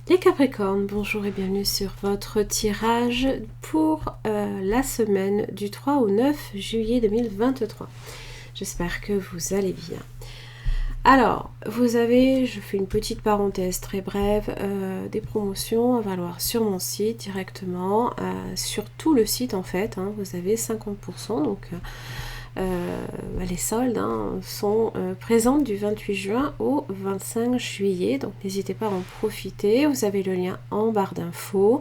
Les Capricornes, bonjour et bienvenue sur votre tirage pour la semaine du 3 au 9 juillet 2023. J'espère que vous allez bien. Alors, vous avez, je fais une petite parenthèse très brève, des promotions à valoir sur mon site directement, sur tout le site en fait, hein, vous avez 50%, donc les soldes sont présentes du 28 juin au 25 juillet, donc n'hésitez pas à en profiter, vous avez le lien en barre d'infos.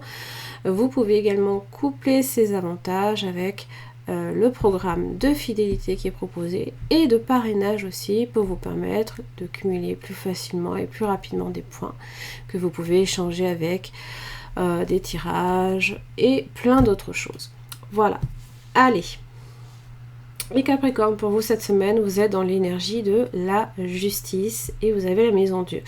Vous pouvez également coupler ces avantages avec le programme de fidélité qui est proposé et de parrainage aussi pour vous permettre de cumuler plus facilement et plus rapidement des points que vous pouvez échanger avec des tirages et plein d'autres choses. Voilà, allez. Les Capricornes, pour vous cette semaine, vous êtes dans l'énergie de la justice et vous avez la maison Dieu.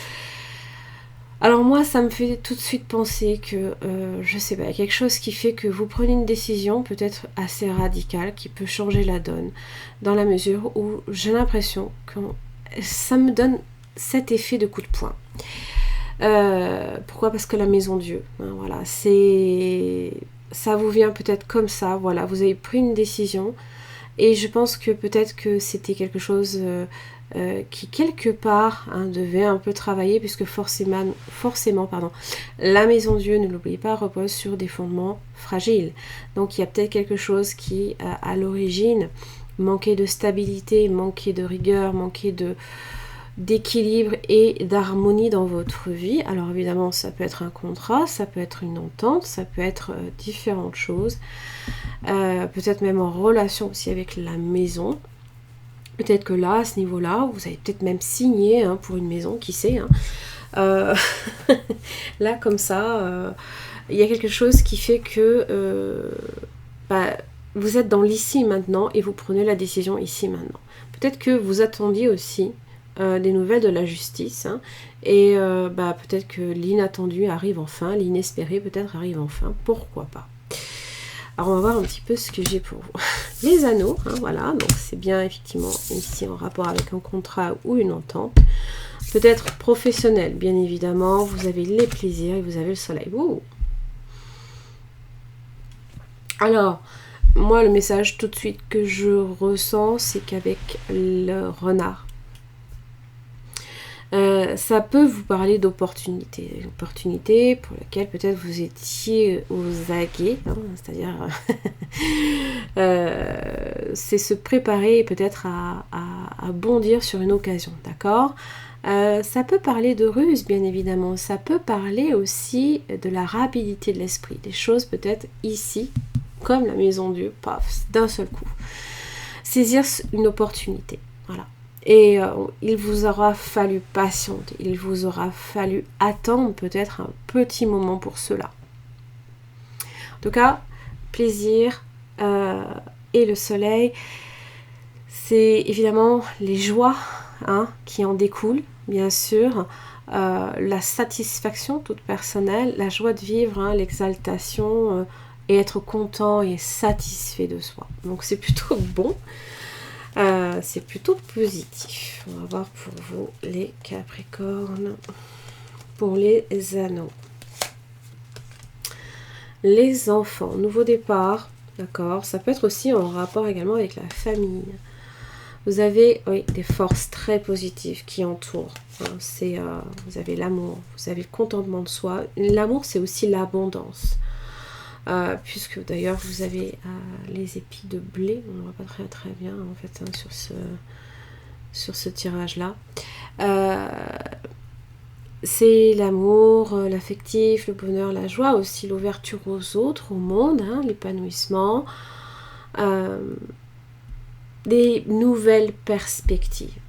Alors moi, ça me fait tout de suite penser que, je sais pas, quelque chose qui fait que vous prenez une décision peut-être assez radicale, qui peut changer la donne, dans la mesure où j'ai l'impression que ça me donne cet effet de coup de poing. Pourquoi ? Parce que la maison Dieu, hein, voilà, ça vous vient peut-être comme ça, voilà, vous avez pris une décision, et je pense que peut-être que c'était quelque chose qui quelque part devait un peu travailler, puisque forcément la maison Dieu, ne l'oubliez pas, repose sur des fondements fragiles. Donc il y a peut-être quelque chose qui, à l'origine, manquait de stabilité, manquait de rigueur, manquait d'équilibre et d'harmonie dans votre vie. Alors évidemment, ça peut être un contrat, ça peut être une entente, ça peut être différentes choses. Peut-être même en relation aussi avec la maison. Peut-être que là, à ce niveau-là, vous avez peut-être même signé pour une maison, qui sait. Là, comme ça, il y a quelque chose qui fait que vous êtes dans l'ici maintenant et vous prenez la décision ici maintenant. Peut-être que vous attendiez aussi des nouvelles de la justice, et peut-être que l'inattendu arrive enfin, l'inespéré peut-être arrive enfin, pourquoi pas. Alors on va voir un petit peu ce que j'ai pour vous. Les anneaux, voilà, donc c'est bien effectivement ici en rapport avec un contrat ou une entente. Peut-être professionnel, bien évidemment, vous avez les plaisirs et vous avez le soleil. Ouh. Alors, moi le message tout de suite que je ressens, c'est qu'avec le renard, ça peut vous parler d'opportunités, une opportunité pour laquelle peut-être vous étiez aux aguets, c'est-à-dire c'est se préparer peut-être à bondir sur une occasion, d'accord ? Ça peut parler de ruse, bien évidemment, ça peut parler aussi de la rapidité de l'esprit, des choses peut-être ici, comme la maison Dieu, paf, d'un seul coup. Saisir une opportunité, voilà. Et il vous aura fallu patienter, il vous aura fallu attendre peut-être un petit moment pour cela. En tout cas, plaisir et le soleil, c'est évidemment les joies qui en découlent, bien sûr, la satisfaction toute personnelle, la joie de vivre, l'exaltation et être content et satisfait de soi. Donc c'est plutôt bon. C'est plutôt positif. On va voir pour vous les Capricornes, pour les anneaux. Les enfants, nouveau départ, d'accord. Ça peut être aussi en rapport également avec la famille. Vous avez des forces très positives qui entourent. Vous avez l'amour, vous avez le contentement de soi. L'amour, c'est aussi l'abondance. Puisque d'ailleurs vous avez les épis de blé, on ne voit pas très très bien en fait sur ce tirage là. C'est l'amour, l'affectif, le bonheur, la joie, aussi l'ouverture aux autres, au monde, l'épanouissement, des nouvelles perspectives.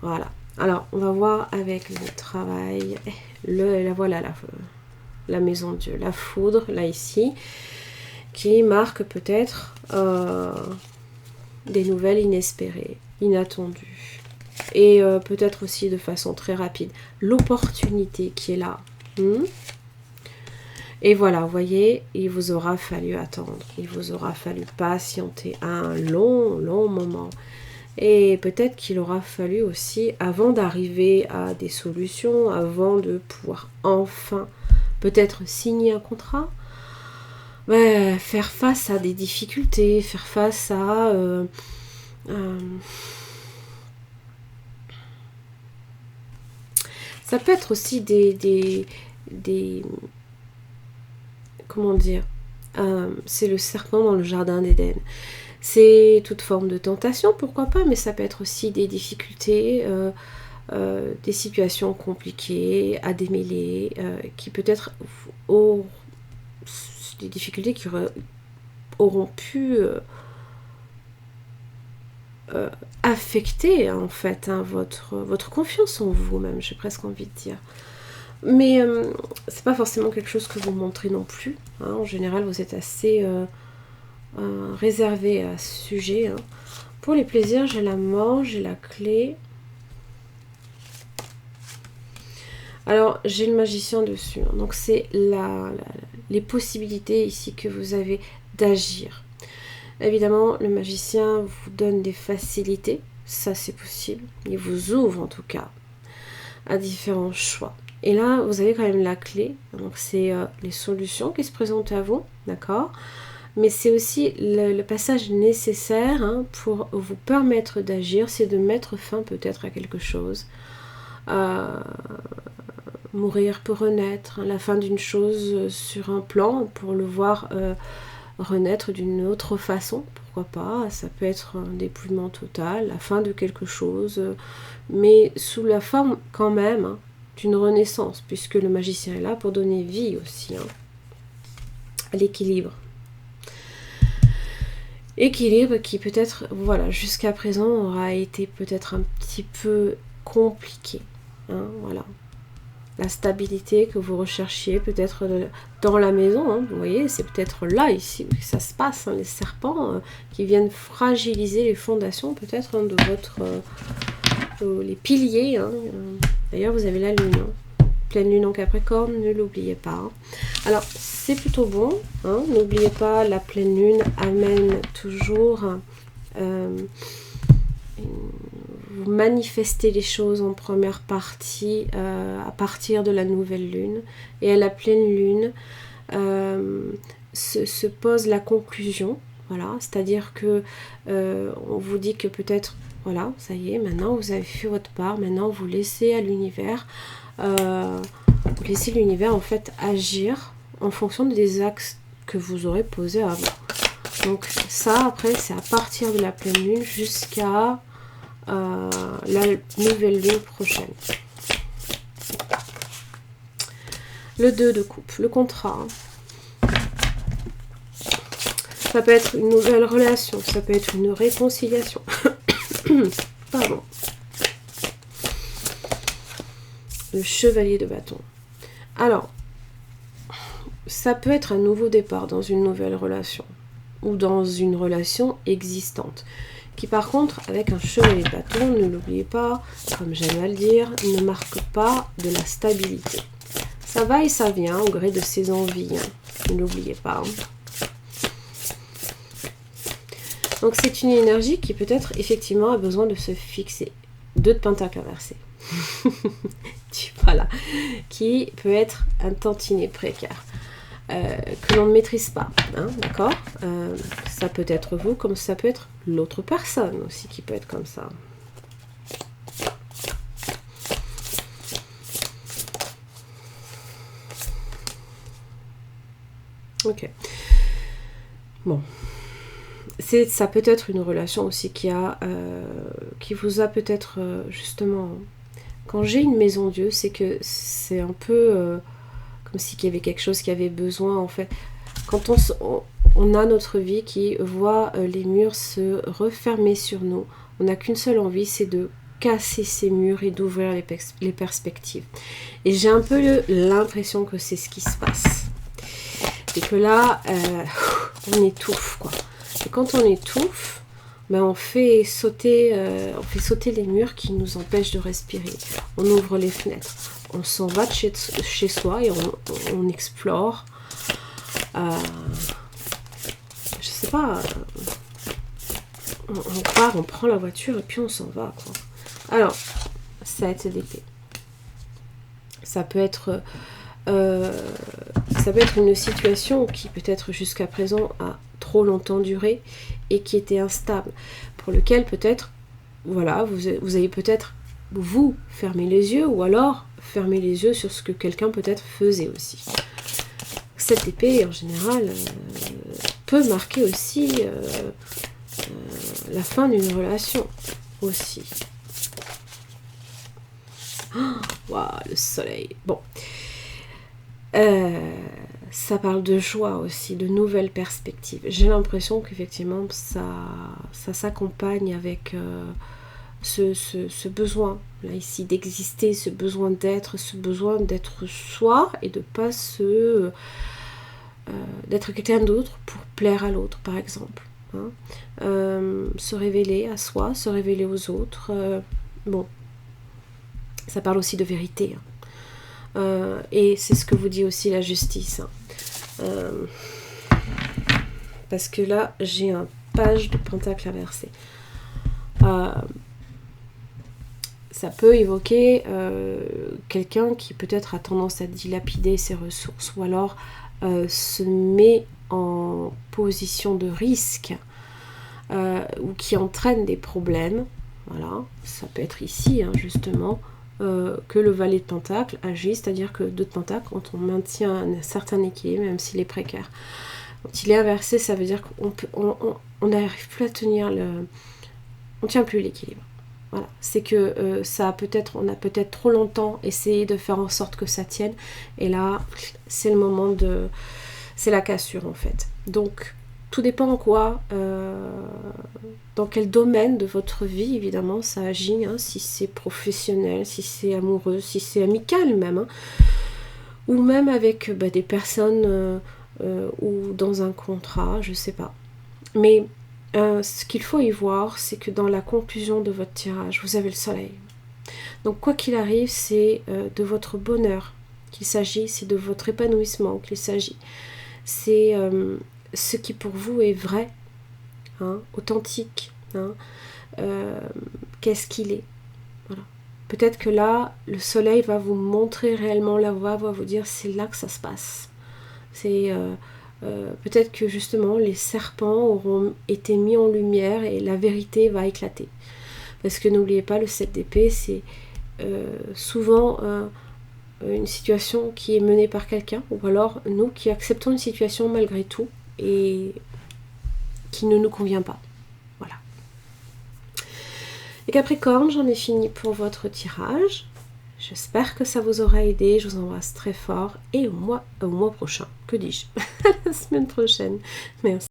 Voilà. Alors on va voir avec le travail, la maison de Dieu, la foudre, là ici, qui marque peut-être des nouvelles inespérées, inattendues, et peut-être aussi de façon très rapide, l'opportunité qui est là. Et voilà, vous voyez, il vous aura fallu attendre, il vous aura fallu patienter un long moment. Et peut-être qu'il aura fallu aussi, avant d'arriver à des solutions, avant de pouvoir enfin peut-être signer un contrat, ouais, faire face à des difficultés, faire face à... ça peut être aussi des comment dire, c'est le serpent dans le jardin d'Éden. C'est toute forme de tentation, pourquoi pas, mais ça peut être aussi des difficultés, des situations compliquées à démêler, qui peut-être auront des difficultés qui auront pu affecter en fait votre confiance en vous-même, j'ai presque envie de dire. Mais c'est pas forcément quelque chose que vous montrez non plus. Hein. En général, vous êtes assez réservé à ce sujet. Hein. Pour les plaisirs, j'ai la mort, j'ai la clé. Alors, j'ai le magicien dessus. Hein. Donc, c'est les possibilités ici que vous avez d'agir. Évidemment, le magicien vous donne des facilités. Ça, c'est possible. Il vous ouvre, en tout cas, à différents choix. Et là, vous avez quand même la clé. Donc, c'est les solutions qui se présentent à vous. D'accord ? Mais c'est aussi le passage nécessaire hein, pour vous permettre d'agir. C'est de mettre fin peut-être à quelque chose. Mourir pour renaître. La fin d'une chose sur un plan pour le voir renaître d'une autre façon. Pourquoi pas ? Ça peut être un dépouillement total. La fin de quelque chose. Mais sous la forme quand même... Hein, d'une renaissance, puisque le magicien est là pour donner vie aussi, hein, à l'équilibre. Équilibre qui peut-être, voilà, jusqu'à présent aura été peut-être un petit peu compliqué. Hein, voilà. La stabilité que vous recherchiez peut-être dans la maison, hein, vous voyez, c'est peut-être là, ici, que ça se passe, hein, les serpents qui viennent fragiliser les fondations peut-être hein, de votre... les piliers, hein, d'ailleurs vous avez la lune, hein. Pleine lune en Capricorne, ne l'oubliez pas. Hein. Alors c'est plutôt bon, hein. N'oubliez pas la pleine lune amène toujours vous manifestez les choses en première partie à partir de la nouvelle lune et à la pleine lune se pose la conclusion, voilà, c'est-à-dire que on vous dit que peut-être voilà, ça y est, maintenant vous avez fait votre part, maintenant vous laissez à l'univers, vous laissez l'univers en fait agir en fonction des axes que vous aurez posés avant. Donc ça après c'est à partir de la pleine lune jusqu'à la nouvelle lune prochaine. Le 2 de coupe, le contrat. Hein. Ça peut être une nouvelle relation, ça peut être une réconciliation. Pardon. Le chevalier de bâton. Alors, ça peut être un nouveau départ dans une nouvelle relation ou dans une relation existante qui par contre, avec un chevalier de bâton, ne l'oubliez pas, comme j'aime à le dire, ne marque pas de la stabilité. Ça va et ça vient au gré de ses envies, hein. Ne l'oubliez pas. Hein. Donc c'est une énergie qui peut-être effectivement a besoin de se fixer. 2 de pentacle inversé. Voilà. Qui peut être un tantinet précaire. Que l'on ne maîtrise pas. Hein, d'accord ça peut être vous comme ça peut être l'autre personne aussi qui peut être comme ça. Ok. Bon. Ça peut être une relation aussi qui vous a peut-être justement... Quand j'ai une maison Dieu, c'est que c'est un peu comme s'il y avait quelque chose qui avait besoin en fait. Quand on a notre vie qui voit les murs se refermer sur nous, on n'a qu'une seule envie, c'est de casser ces murs et d'ouvrir les perspectives. Et j'ai un peu l'impression que c'est ce qui se passe. Et que là, on étouffe quoi. Et quand on étouffe, ben on fait sauter les murs qui nous empêchent de respirer. On ouvre les fenêtres. On s'en va de chez soi et on explore. Je sais pas. On part, on prend la voiture et puis on s'en va, quoi. Alors, 7 d'épée. Ça peut être Ça peut être une situation qui peut-être jusqu'à présent a trop longtemps duré et qui était instable, pour lequel peut-être, voilà, vous avez peut-être, vous, fermé les yeux, ou alors fermé les yeux sur ce que quelqu'un peut-être faisait aussi. Cette épée, en général, peut marquer aussi la fin d'une relation, aussi. Waouh, le soleil. Bon. Ça parle de joie aussi, de nouvelles perspectives. J'ai l'impression qu'effectivement, ça s'accompagne avec ce besoin, là, ici, d'exister, ce besoin d'être soi et de pas d'être quelqu'un d'autre pour plaire à l'autre, par exemple. Hein. Se révéler à soi, se révéler aux autres. Bon, ça parle aussi de vérité. Et c'est ce que vous dit aussi la justice. Parce que là, j'ai un page de pentacle inversé. Ça peut évoquer quelqu'un qui peut-être a tendance à dilapider ses ressources, ou alors se met en position de risque, ou qui entraîne des problèmes. Voilà, ça peut être ici, hein, justement, que le valet de pentacle agit, c'est-à-dire que 2 de pentacle, quand on maintient un certain équilibre, même s'il est précaire. Quand il est inversé, ça veut dire qu'on n'arrive plus à tenir on ne tient plus l'équilibre. Voilà, c'est que on a peut-être trop longtemps essayé de faire en sorte que ça tienne, et là, c'est le moment c'est la cassure en fait. Donc, tout dépend en quoi, dans quel domaine de votre vie, évidemment, ça agit, hein, si c'est professionnel, si c'est amoureux, si c'est amical même, hein, ou même avec des personnes, ou dans un contrat, je sais pas. Mais ce qu'il faut y voir, c'est que dans la conclusion de votre tirage, vous avez le soleil. Donc quoi qu'il arrive, c'est de votre bonheur qu'il s'agit, c'est de votre épanouissement qu'il s'agit. C'est ce qui pour vous est vrai, hein, authentique, hein, qu'est-ce qu'il est. Voilà. Peut-être que là, le soleil va vous montrer réellement la voie, va vous dire c'est là que ça se passe. C'est peut-être que justement les serpents auront été mis en lumière et la vérité va éclater. Parce que n'oubliez pas, le 7 d'épée, c'est souvent une situation qui est menée par quelqu'un, ou alors nous qui acceptons une situation malgré tout et qui ne nous convient pas. Voilà. Les Capricornes, j'en ai fini pour votre tirage. J'espère que ça vous aura aidé. Je vous embrasse très fort et au mois prochain. Que dis-je? La semaine prochaine. Merci.